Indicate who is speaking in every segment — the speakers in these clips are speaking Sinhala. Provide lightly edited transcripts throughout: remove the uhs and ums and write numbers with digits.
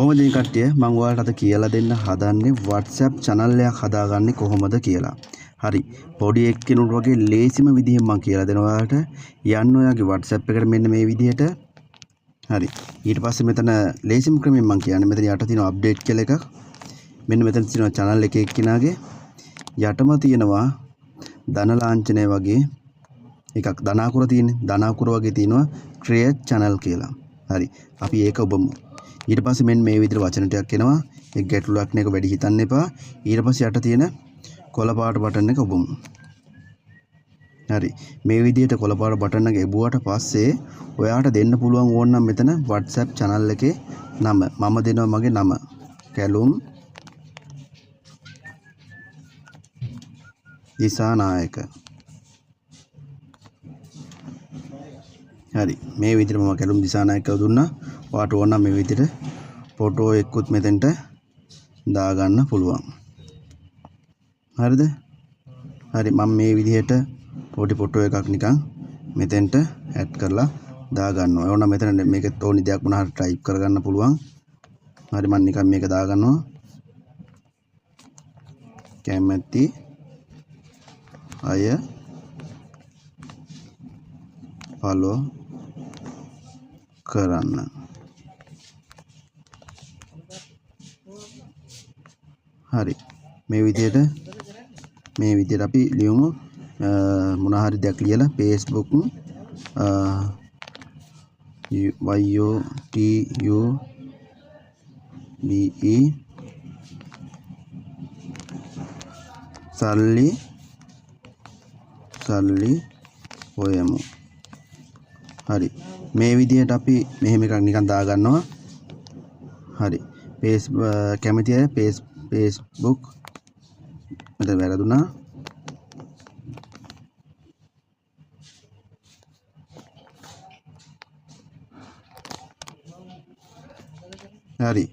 Speaker 1: කොහොමද මේ කට්ටිය මම ඔයාලට අද කියලා දෙන්න හදන්නේ WhatsApp channel එකක් හදාගන්නේ කොහොමද කියලා. හරි. පොඩි එක්කෙනෙකුට වගේ ලේසිම විදිහෙන් මම කියලා දෙනවා ඔයාලට. යන්න ඔයාගේ WhatsApp එකට මෙන්න මේ විදිහට. හරි. ඊට පස්සේ මෙතන ලේසිම ක්‍රමයෙන් මම කියන්නේ මෙතන යට තියෙන අප්ඩේට් කියලා එකක්. මෙන්න මෙතන තියෙනවා channel එකේ එක්කිනාගේ යටම තියෙනවා ධන ලාංඡනය වගේ එකක් ධනාකුර තියෙන්නේ. ධනාකුර වගේ තියෙනවා create channel කියලා. හරි. අපි ඒක ඔබමු. ඊට පස්සේ මෙන්න මේ විදිහට වචන ටිකක් එනවා. ඒ ගැටලුවක් නේ වැඩි හිතන්න එපා. ඊට පස්සේ යට තියෙන කොළ පාට බටන් එක ඔබමු. හරි. මේ විදිහට කොළ පාට බටන් එක එබුවට පස්සේ ඔයාට දෙන්න පුළුවන් ඕන නම් මෙතන WhatsApp channel එකේ නම මම දෙනවා මගේ නම. කැලුම් දිසානායක. හරි. මේ විදිහට මම කැලුම් දිසානායක දුන්නා. ඔයාට ඕන නම් මේ විදිහට ෆොටෝ එකකුත් මෙතෙන්ට දාගන්න පුළුවන්. හරිද? හරි. මම මේ විදිහට පොඩි ෆොටෝ එකක් නිකන් මෙතෙන්ට ඇඩ් කරලා දාගන්නවා. ඕන නම් මෙතන මේක තෝනි දෙයක් මොනවා ටයිප් කරගන්න පුළුවන්. හරි. මම නිකන් මේක දාගන්නවා. කැමැති අය ෆලෝ කරන්න. හරි. මේ විදිහට අපි ලියමු මොන හරි දෙයක් ලියලා Facebook YOTUBE සල්ලි හොයමු. හරි. මේ විදිහට අපි මෙහෙම එකක් නිකන් දාගන්නවා. හරි. කැමති අය Facebook මෙතන වැරදුනා. හරි.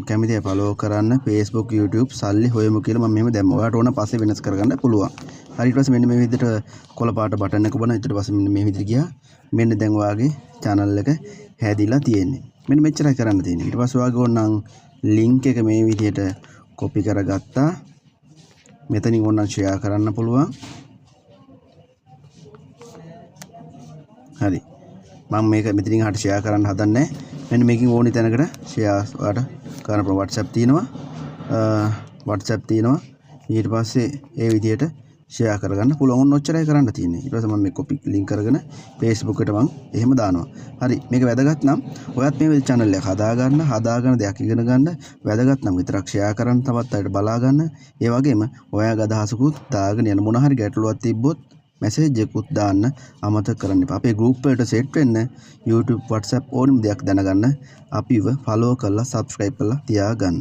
Speaker 1: කැමති අය ෆලෝ කරන්න Facebook YouTube සල්ලි හොයමු කියලා මම මෙහෙම දැම්මා. ඔයාලට ඕන පස්සේ වෙනස් කරගන්න පුළුවන්. හරි. ඊට පස්සේ මෙන්න මේ විදිහට කොළ පාට බටන් එක ඔබන. ඊට පස්සේ මෙන්න මේ විදිහට ගියා. මෙන්න දැන් ඔයාගේ channel එක හැදිලා තියෙන්නේ. මෙන්න මෙච්චරයි කරන්න තියෙන්නේ. ඊට පස්සේ ඔයාගේ ඕනනම් link එක මේ විදිහට copy කරගත්තා. මෙතනින් ඕනනම් share කරන්න පුළුවන්. හරි. මම මේක මෙතනින් හරියට share කරන්න හදන්නේ. මෙන්න මේකෙන් ඕනි තැනකට share ඔයාලට කරන්න පුළුවන්. WhatsApp තියෙනවා. ඊට පස්සේ ඒ විදිහට share කරගන්න පුළුවන්. ඔන්න ඔච්චරයි කරන්න තියෙන්නේ. ඊට පස්සේ මම මේ copy link කරගෙන Facebook එකට මම එහෙම දානවා. හරි. මේක වැදගත් නම් ඔයත් මේ channel එක හදාගන්න දෙයක් ඉගෙන ගන්න වැදගත් නම් විතරක් share කරන්න තවත් අයට බලා ගන්න. ඒ වගේම ඔයාගේ අදහසකුත් දාගෙන යන මොන හරි ගැටලුවක් තිබ්බොත් message එකකුත් දාන්න අමතක කරන්න එපා. අපේ group එකට set වෙන්න YouTube WhatsApp ඕනම දෙයක් දැනගන්න අපිව follow කරලා subscribe කරලා තියාගන්න.